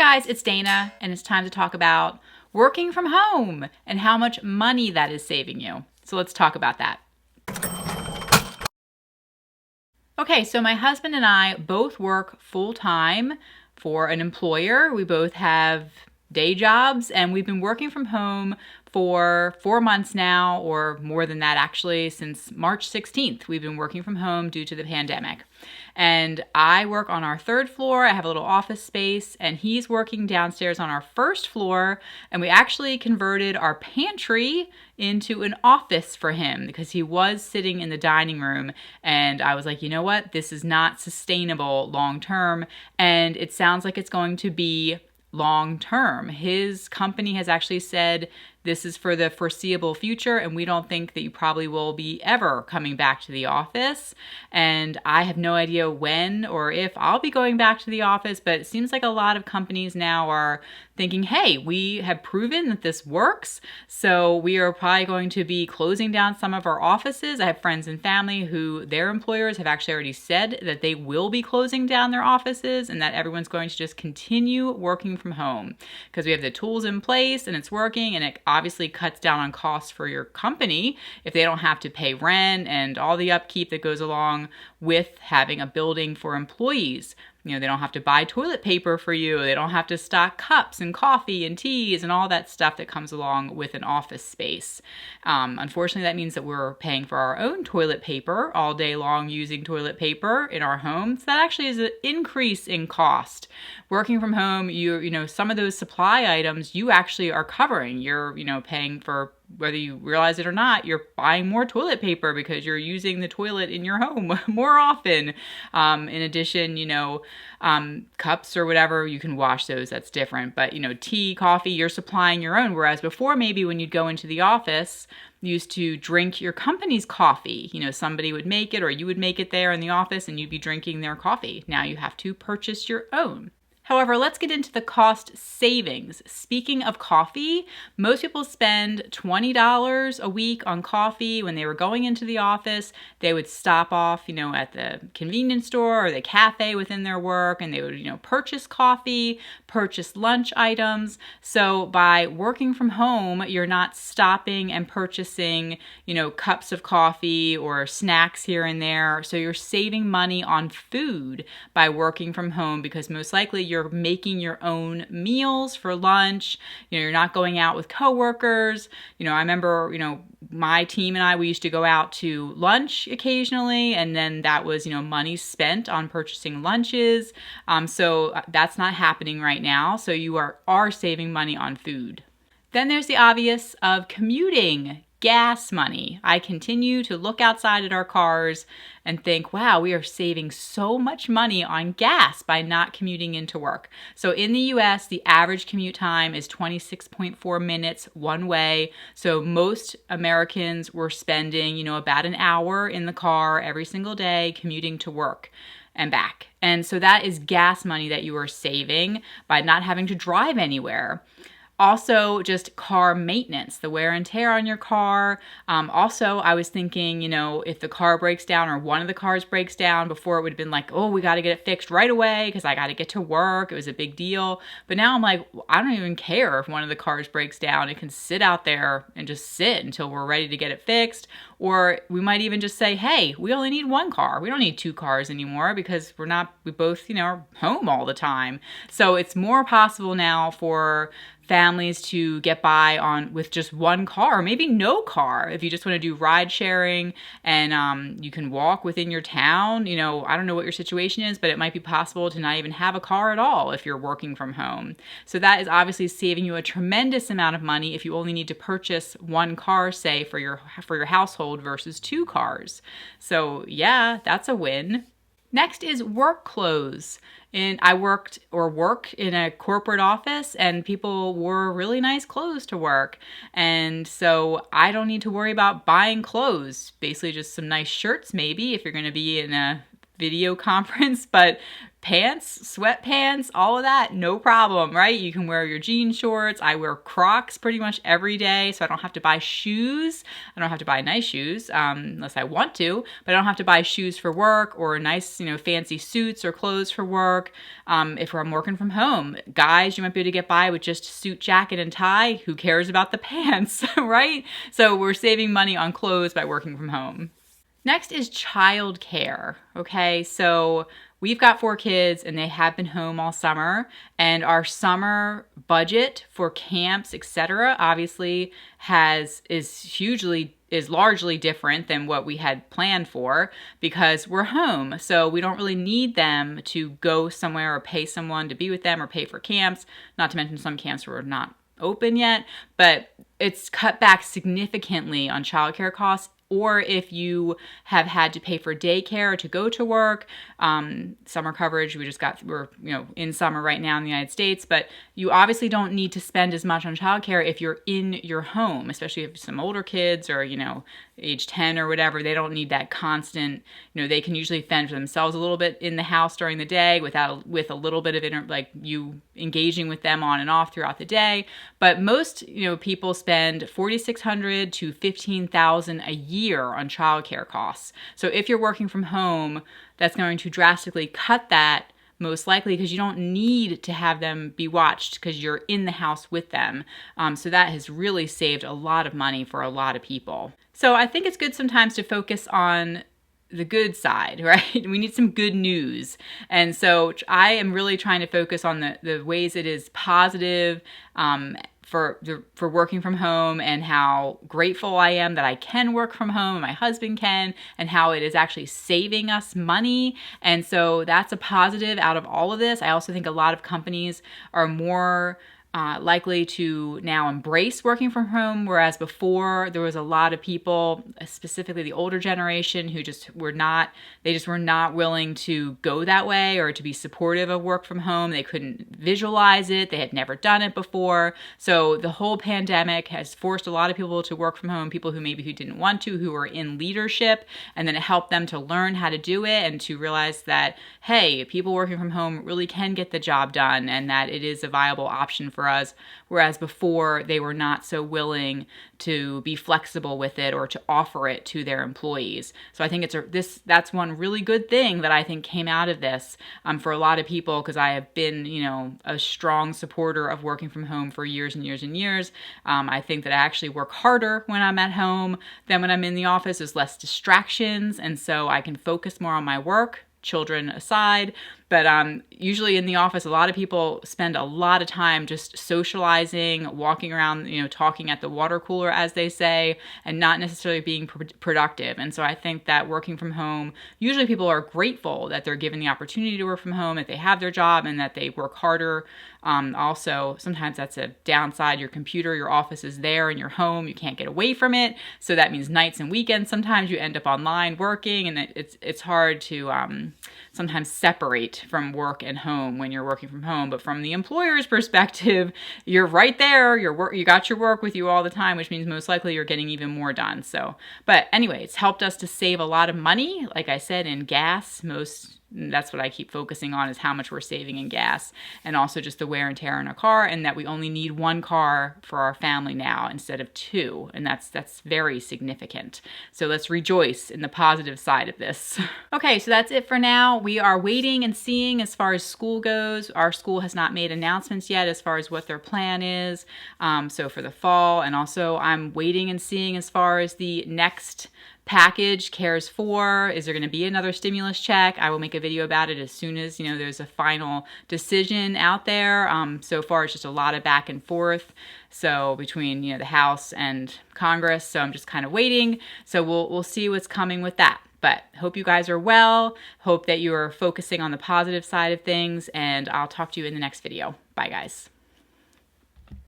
guys, it's Dana, and it's time to talk about working from home and how much money that is saving you. So let's talk about that. Okay, so my husband and I both work full-time for an employer. We both have day jobs, and we've been working from home for 4 months now, or more than that actually, since March 16th. We've been working from home due to the pandemic. And I work on our third floor. I have a little office space, and he's working downstairs on our first floor. And we actually converted our pantry into an office for him because he was sitting in the dining room. And I was like, you know what? This is not sustainable long term. And it sounds like it's going to be long term. His company has actually said this is for the foreseeable future, and we don't think that you probably will be ever coming back to the office. And I have no idea when or if I'll be going back to the office, but it seems like a lot of companies now are thinking, hey, we have proven that this works, so we are probably going to be closing down some of our offices. I have friends and family who their employers have actually already said that they will be closing down their offices and that everyone's going to just continue working from home because we have the tools in place and it's working, and it obviously cuts down on costs for your company if they don't have to pay rent and all the upkeep that goes along with having a building for employees. You know, they don't have to buy toilet paper for you. They don't have to stock cups and coffee and teas and all that stuff that comes along with an office space. Unfortunately, that means that we're paying for our own toilet paper all day long using toilet paper in our home. So that actually is an increase in cost. Working from home, you know, some of those supply items you actually are covering. You're, paying for, whether you realize it or not, you're buying more toilet paper because you're using the toilet in your home more often. In addition, cups or whatever, you can wash those, that's different. But, tea, coffee, you're supplying your own. Whereas before, maybe when you'd go into the office, you used to drink your company's coffee. Somebody would make it or you would make it there in the office and you'd be drinking their coffee. Now you have to purchase your own. However, let's get into the cost savings. Speaking of coffee, most people spend $20 a week on coffee. When they were going into the office, they would stop off, at the convenience store or the cafe within their work, and they would, purchase coffee, purchase lunch items. So by working from home, you're not stopping and purchasing, cups of coffee or snacks here and there. So you're saving money on food by working from home because most likely you're making your own meals for lunch. You're not going out with coworkers. I remember, my team and I, we used to go out to lunch occasionally, and then that was, money spent on purchasing lunches. So that's not happening right now. So you are saving money on food. Then there's the obvious of commuting. Gas money. I continue to look outside at our cars and think, wow, we are saving so much money on gas by not commuting into work. So in the US, the average commute time is 26.4 minutes one way. So most Americans were spending, about an hour in the car every single day commuting to work and back. And so that is gas money that you are saving by not having to drive anywhere. Also, just car maintenance, the wear and tear on your car. Also, I was thinking, if the car breaks down or one of the cars breaks down, before it would have been like, oh, we got to get it fixed right away because I got to get to work. It was a big deal. But now I'm like, I don't even care if one of the cars breaks down. It can sit out there and just sit until we're ready to get it fixed. Or we might even just say, hey, we only need one car. We don't need two cars anymore because we both, are home all the time. So it's more possible now for families to get by with just one car, or maybe no car. If you just want to do ride sharing and you can walk within your town, I don't know what your situation is, but it might be possible to not even have a car at all if you're working from home. So that is obviously saving you a tremendous amount of money if you only need to purchase one car, say, for your household versus two cars. So yeah, that's a win. Next is work clothes. And I work in a corporate office, and people wore really nice clothes to work. And so I don't need to worry about buying clothes. Basically just some nice shirts maybe if you're going to be in a video conference, but pants, sweatpants, all of that, no problem, right? You can wear your jean shorts. I wear Crocs pretty much every day, so I don't have to buy shoes. I don't have to buy nice shoes unless I want to, but I don't have to buy shoes for work or nice, fancy suits or clothes for work. If I'm working from home, guys, you might be able to get by with just suit, jacket, and tie. Who cares about the pants, right? So we're saving money on clothes by working from home. Next is childcare. Okay, so we've got 4 kids and they have been home all summer, and our summer budget for camps, etc., obviously is largely different than what we had planned for because we're home. So we don't really need them to go somewhere or pay someone to be with them or pay for camps, not to mention some camps were not open yet, but it's cut back significantly on childcare costs. Or if you have had to pay for daycare to go to work, summer coverage, we're in summer right now in the United States, but you obviously don't need to spend as much on childcare if you're in your home, especially if some older kids or, age 10 or whatever. They don't need that constant, they can usually fend for themselves a little bit in the house during the day with a little bit of you engaging with them on and off throughout the day. But most, people spend $4,600 to $15,000 a year on childcare costs. So if you're working from home, that's going to drastically cut that, most likely because you don't need to have them be watched because you're in the house with them. So that has really saved a lot of money for a lot of people. So I think it's good sometimes to focus on the good side, right? We need some good news. And so I am really trying to focus on the ways it is positive for working from home, and how grateful I am that I can work from home and my husband can, and how it is actually saving us money. And so that's a positive out of all of this. I also think a lot of companies are more likely to now embrace working from home, whereas before there was a lot of people, specifically the older generation, who just were not willing to go that way or to be supportive of work from home. They couldn't visualize it. They had never done it before. So the whole pandemic has forced a lot of people to work from home, people who didn't want to, who were in leadership, and then it helped them to learn how to do it and to realize that, hey, people working from home really can get the job done and that it is a viable option for us, whereas before they were not so willing to be flexible with it or to offer it to their employees. So I think that's one really good thing that I think came out of this for a lot of people, because I have been, a strong supporter of working from home for years and years and years. I think that I actually work harder when I'm at home than when I'm in the office. There's less distractions, and so I can focus more on my work, children aside. But usually in the office, a lot of people spend a lot of time just socializing, walking around, talking at the water cooler, as they say, and not necessarily being productive. And so I think that working from home, usually people are grateful that they're given the opportunity to work from home, that they have their job, and that they work harder. Also, sometimes that's a downside. Your computer, your office is there in your home. You can't get away from it. So that means nights and weekends, sometimes you end up online working, and it's hard to sometimes separate from work and home when you're working from home. But from the employer's perspective, you're right there. You got your work with you all the time, which means most likely you're getting even more done. So, but anyway, it's helped us to save a lot of money. Like I said, in gas, that's what I keep focusing on, is how much we're saving in gas, and also just the wear and tear in a car, and that we only need one car for our family now instead of 2. And that's very significant. So let's rejoice in the positive side of this. Okay, so that's it for now. We are waiting and seeing as far as school goes. Our school has not made announcements yet as far as what their plan is. So for the fall, and also I'm waiting and seeing as far as the next package, CARES 4. Is there going to be another stimulus check? I will make a video about it as soon as, there's a final decision out there. So far, it's just a lot of back and forth. So between, the House and Congress. So I'm just kind of waiting. So we'll see what's coming with that. But hope you guys are well. Hope that you are focusing on the positive side of things. And I'll talk to you in the next video. Bye, guys.